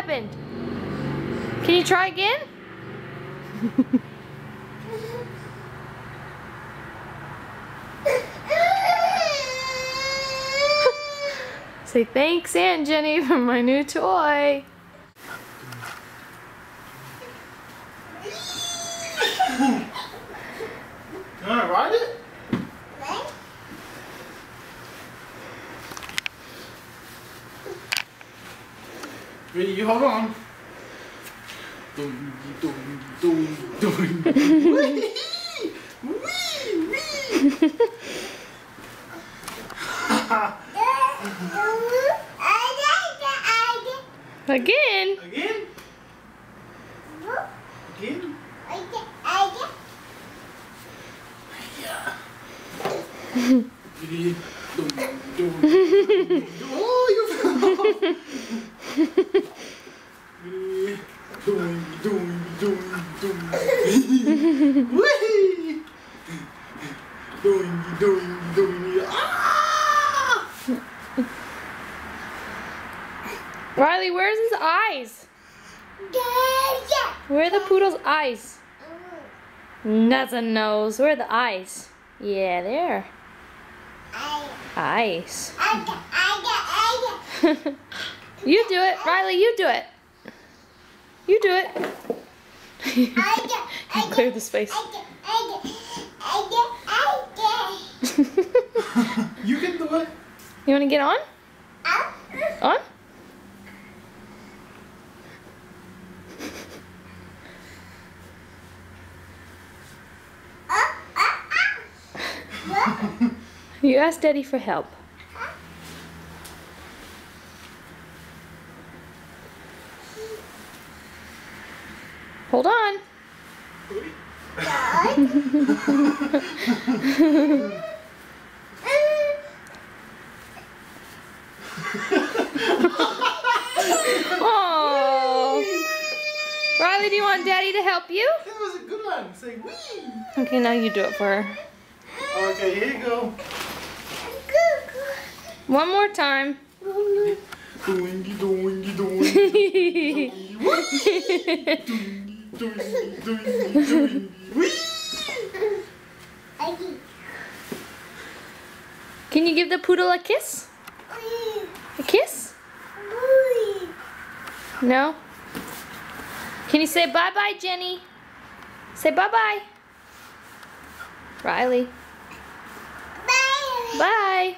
happened? Can you try again? Say thanks, Aunt Jenny, for my new toy. You wanna ride it? Ready, you hold on. Again? Again? Again? Oh, you fell. Riley, where's his eyes? Where are the poodle's eyes? That's a nose. Where are the eyes? Yeah, there. Eyes. You do it, Riley. You do it. You do it. Clear the space. You can do it. You want to get on? On? You asked Daddy for help. Hold on. Oh, Riley, do you want Daddy to help you? That was a good one. Say wee. Okay, now you do it for her. Okay, here you go. One more time. Doingy, doingy, doingy. Doingy, doingy, doingy. Wee. Can you give the poodle a kiss? A kiss? No? Can you say bye-bye, Jenny? Say bye-bye. Riley. Bye. Bye.